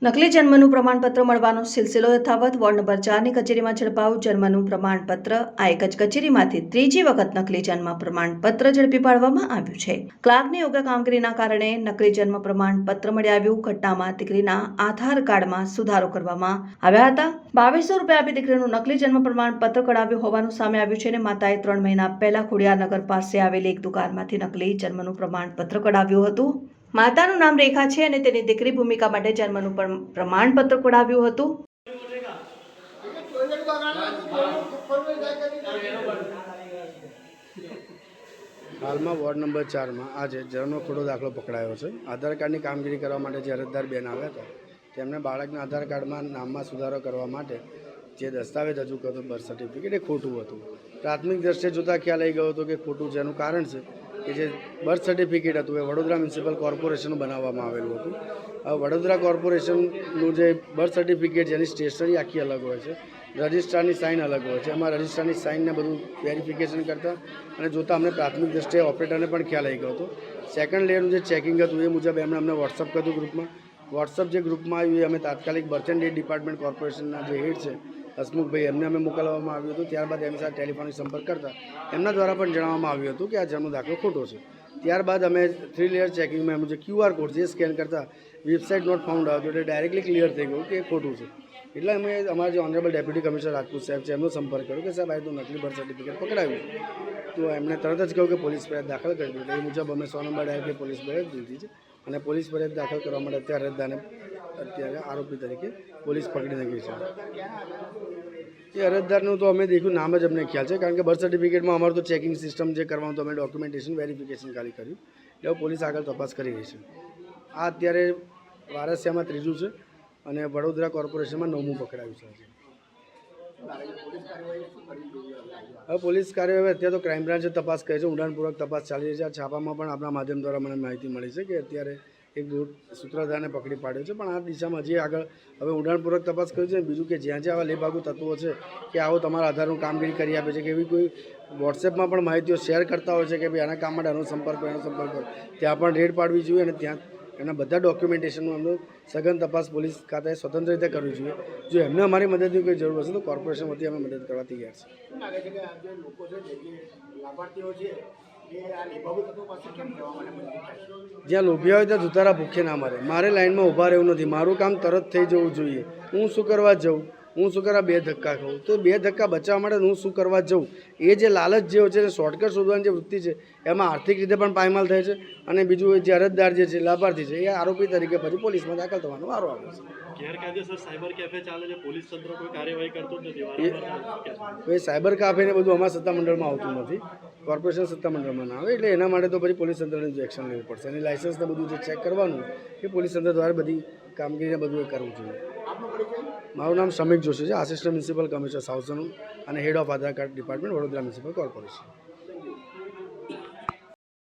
નકલી જન્મનું પ્રમાણપત્ર મળવાનો સિલસિલો યથાવત. વોર્ડ નંબર 4ની કચેરીમાં ઝડપાયું જન્મનું પ્રમાણપત્ર. આ એક જ કચેરીમાંથી ત્રીજી વખત નકલી જન્મ પ્રમાણપત્ર ઝડપી પાડવામાં આવ્યું છે. ક્લાર્કની યોગ્ય કામગીરીના કારણે નકલી જન્મ પ્રમાણપત્ર મળી આવ્યું. ઘટનામાં દીકરીના આધાર કાર્ડમાં સુધારો કરવામાં આવ્યા હતા. 2200 રૂપિયા આપી દીકરીનું નકલી જન્મ પ્રમાણપત્ર કઢાવ્યું હોવાનું સામે આવ્યું છે અને માતાએ 3 મહિના પહેલા ખોડિયારનગર પાસે આવેલી એક દુકાનમાંથી નકલી જન્મનું પ્રમાણપત્ર કઢાવ્યું હતું. માતાનું નામ રેખા છે અને તેની દીકરી ભૂમિકા માટે જન્મનું પ્રમાણપત્ર કઢાવ્યું હતું. હાલમાં વોર્ડ નંબર 4માં આજે જન્મનો ખોટો દાખલો પકડાયો છે. આધાર કાર્ડની કામગીરી કરવા માટે જે અરજદાર બેન આવ્યા હતા તેમને બાળકના આધાર કાર્ડમાં નામમાં સુધારો કરવા માટે જે દસ્તાવેજ રજૂ કર્યો બર્થ સર્ટિફિકેટ એ ખોટું હતું. પ્રાથમિક દ્રષ્ટિએ જોતાં ખ્યાલ આવી ગયો હતો કે ખોટું છે. એનું કારણ છે કે જે બર્થ સર્ટિફિકેટ હતું એ વડોદરા મ્યુનિસિપલ કોર્પોરેશનનું બનાવવામાં આવેલું હતું. વડોદરા કોર્પોરેશનનું જે બર્થ સર્ટિફિકેટ જેની સ્ટેશનરી આખી અલગ હોય છે, રજિસ્ટ્રારની સાઇન અલગ હોય છે. એમાં રજિસ્ટ્રારની સાઇનને બધું વેરિફિકેશન કરતાં અને જોતાં અમને પ્રાથમિક દ્રષ્ટિએ ઓપરેટરને પણ ખ્યાલ આવી ગયો હતો. સેકન્ડ લેયરનું જે ચેકિંગ હતું એ મુજબ એમણે અમને વોટ્સઅપ કર્યું ગ્રુપમાં. વોટ્સઅપ જે ગ્રુપમાં આવ્યું એ અમે તાત્કાલિક બર્થ એન્ડ ડેટ ડિપાર્ટમેન્ટ કોર્પોરેશનના જે હેડ છે હસમુખભાઈ એમને અમે મોકલવામાં આવ્યું હતું. ત્યારબાદ એમની સાથે ટેલિફોનિક સંપર્ક કરતા એમના દ્વારા પણ જણાવવામાં આવ્યું હતું કે આ જન્મ દાખલો ખોટો છે. ત્યારબાદ અમે 3 લેયર ચેકિંગમાં એમ જે QR કોડ જે સ્કેન કરતાં વેબસાઇટ નોટ ફાઉન્ડ આવ્યો એટલે ડાયરેક્ટલી ક્લિયર થઈ ગયું કે એ ખોટું છે. એટલે અમે અમારા જે ઓનરેબલ ડેપ્યુટી કમિશનર રાજપૂત સાહેબ છે એમનો સંપર્ક કર્યો કે સાહેબ આ તો નકલી બર્થ સર્ટિફિકેટ પકડાવ્યું. તો એમણે તરત જ કહ્યું કે પોલીસ ફરિયાદ દાખલ કરી દીધી. એટલે એ મુજબ અમે 100 નંબર ડાયરેક્ટલી પોલીસ ફરિયાદ દીધી છે અને પોલીસ ફરિયાદ દાખલ કરવા માટે અત્યારે આરોપી તરીકે પોલીસ પકડીને ગઈ છે. એ અરજદારનું તો અમે દેખ્યું નામ જ અમને ખ્યાલ છે, કારણ કે બર્થ સર્ટિફિકેટમાં અમારું તો ચેકિંગ સિસ્ટમ જે કરવાનું તો અમે ડોક્યુમેન્ટેશન વેરિફિકેશન ખાલી કર્યું એટલે પોલીસ આગળ તપાસ કરી રહી છે. આ અત્યારે વારસિયામાં 3જું છે અને વડોદરા કોર્પોરેશનમાં 9મું પકડાયું છે. હવે પોલીસ કાર્યવાહી અત્યારે તો ક્રાઇમ બ્રાન્ચે તપાસ કરી છે, ઊંડાણપૂર્વક તપાસ ચાલી રહી છે. આ છાપામાં પણ આપણા માધ્યમ દ્વારા મને માહિતી મળી છે કે અત્યારે એક સૂત્રધારને પકડી પાડ્યો છે. પણ આ દિશામાં હજી આગળ હવે ઊંડાણપૂર્વક તપાસ કરી છે. બીજું કે જ્યાં જ્યાં આવા લેભાગુ તત્વો છે કે આવો તમારા આધારનું કામગીરી કરી આપે છે કે એવી કોઈ વોટ્સએપમાં પણ માહિતીઓ શેર કરતા હોય છે કે ભાઈ આના કામ માટે આનો સંપર્ક કરો, ત્યાં પણ રેડ પાડવી જોઈએ અને ત્યાં એના બધા ડોક્યુમેન્ટેશનનું એમનું સઘન તપાસ પોલીસ ખાતાએ સ્વતંત્ર રીતે કરવી જોઈએ. જો એમને અમારી મદદની કોઈ જરૂર હશે તો કોર્પોરેશન વતી અમે મદદ કરવા તૈયાર છે. જ્યાં લોભિયા હોય ત્યાં જુતારા ભૂખે ના મારે લાઇનમાં ઊભા રહેવું નથી. મારું કામ તરત થઈ જવું જોઈએ. હું શું કરવા જઉં? હું શું કરવા 2 ધક્કા ખાઉં? તો 2 ધક્કા બચાવવા માટે હું શું કરવા જઉં? એ જે લાલચ જે છે શોર્ટકટ શોધવાની જે વૃત્તિ છે એમાં આર્થિક રીતે પણ પાયમાલ થાય છે અને બીજું જે અરજદાર જે છે લાભાર્થી છે એ આરોપી તરીકે પછી પોલીસમાં દાખલ થવાનો વારો આવે છે. ગેરકાયદેસર સાયબર કેફે ચાલે છે, પોલીસ તંત્ર કોઈ કાર્યવાહી કરતું જ નથી. એ સાયબર કાફે ને બધું અમારા સત્તામંડળમાં આવતું નથી, કોર્પોરેશન સત્તામંડળમાં ના આવે. એટલે એના માટે તો પછી પોલીસ તંત્રને જ એક્શન લેવું પડશે. એની લાઇસન્સને બધું જે ચેક કરવાનું એ પોલીસ તંત્ર દ્વારા બધી કામગીરીને બધું એ કરવું જોઈએ. મારું નામ સમીક જોશી છે, assistant municipal commissioner south zone અને head of Aadhaar card department Vadodara municipal corporation.